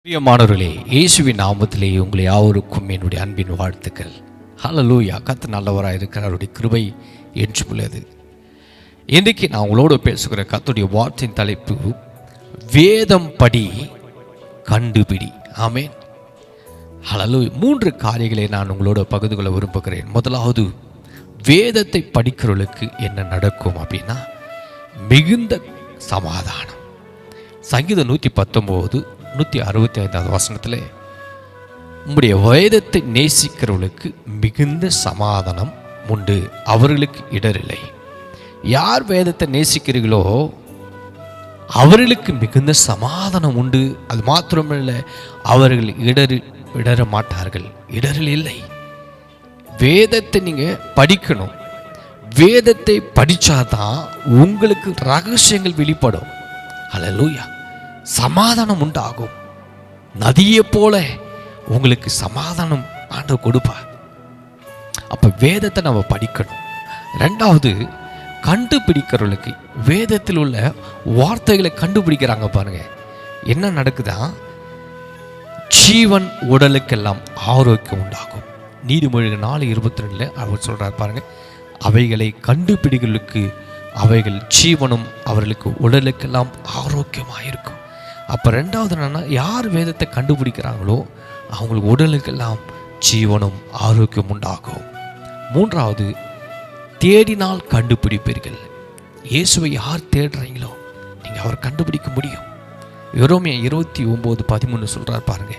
பிரியமானவர்களே, இயேசுவின் நாமத்திலே உங்களை யாவருக்கும் என்னுடைய அன்பின் வாழ்த்துக்கள். ஹல்லேலூயா. கர்த்தர் நல்லவராக இருக்கிறார். அவருடைய கிருபை என்றும் உள்ளது. இன்றைக்கு நான் உங்களோடு பேசுகிற கர்த்தருடைய வார்த்தையின் தலைப்பு வேதம் படி கண்டுபிடி. ஆமென். ஹல்லேலூயா. 3 காரியங்களை நான் உங்களோட பகிர்ந்து கொள்ள விரும்புகிறேன். முதலாவது, வேதத்தை படிக்கிறவர்களுக்கு என்ன நடக்கும் அப்படின்னா மிகுந்த சமாதானம். சங்கீதம் 119:165 வசனத்தில் உம்முடைய வேதத்தை நேசிக்கிறவர்களுக்கு மிகுந்த சமாதானம் உண்டு, அவர்களுக்கு இடரில்லை. யார் வேதத்தை நேசிக்கிறீர்களோ அவர்களுக்கு மிகுந்த சமாதானம் உண்டு. அது மாத்திரமில்லை, அவர்கள் இடர மாட்டார்கள், இடரில் இல்லை. வேதத்தை நீங்கள் படிக்கணும். வேதத்தை படித்தாதான் உங்களுக்கு ரகசியங்கள் வெளிப்படும். ஹல்லேலூயா. சமாதானம் உண்டாகும். நதியை போல உங்களுக்கு சமாதானம் ஆண்டவர் கொடுப்பார். அப்போ வேதத்தை நம்ம படிக்கணும். 2வது, கண்டுபிடிக்கிறவர்களுக்கு வேதத்தில் உள்ள வார்த்தைகளை கண்டுபிடிக்கிறாங்க பாருங்க. என்ன நடக்குதா? ஜீவன் உடலுக்கெல்லாம் ஆரோக்கியம் உண்டாகும். நீதிமொழிகள் 4:22 அவர் சொல்றார் பாருங்க, அவைகளை கண்டுபிடிக்கிறவர்களுக்கு அவைகள் ஜீவனும் அவர்களுக்கு உடலுக்கெல்லாம் ஆரோக்கியமாக இருக்கும். அப்போ 2வது என்னன்னா, யார் வேதத்தை கண்டுபிடிக்கிறாங்களோ அவங்களுக்கு உடலுக்கெல்லாம் ஜீவனும் ஆரோக்கியம் உண்டாகும். 3வது, தேடினால் கண்டுபிடிப்பீர்கள். இயேசுவை யார் தேடுறீங்களோ நீங்கள் அவர் கண்டுபிடிக்க முடியும். எரேமியா 29:13 சொல்கிறார் பாருங்க,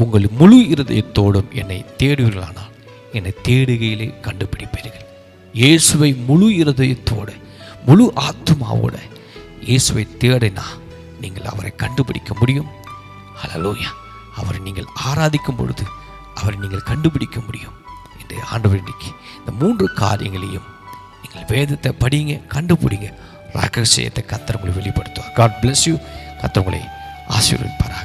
உங்கள் முழு இருதயத்தோடும் என்னை தேடுவீர்களானால் என்னை தேடுகையிலே கண்டுபிடிப்பீர்கள். இயேசுவை முழு இருதயத்தோடு முழு ஆத்துமாவோட இயேசுவை தேடினா நீங்கள் அவரை கண்டுபிடிக்க முடியும். ஹல்லேலூயா. அவரை நீங்கள் ஆராதிக்கும் பொழுது அவரை நீங்கள் கண்டுபிடிக்க முடியும் என்று ஆண்டவர் இன்னைக்கு இந்த 3 காரியங்களையும் நீங்கள் வேதத்தை படிங்க, கண்டுபிடிங்க. ரகசியத்தை கர்த்தர் உங்களை வெளிப்படுத்துவார். God bless you. கர்த்தர் உங்களை ஆசீர்வதிப்பார்.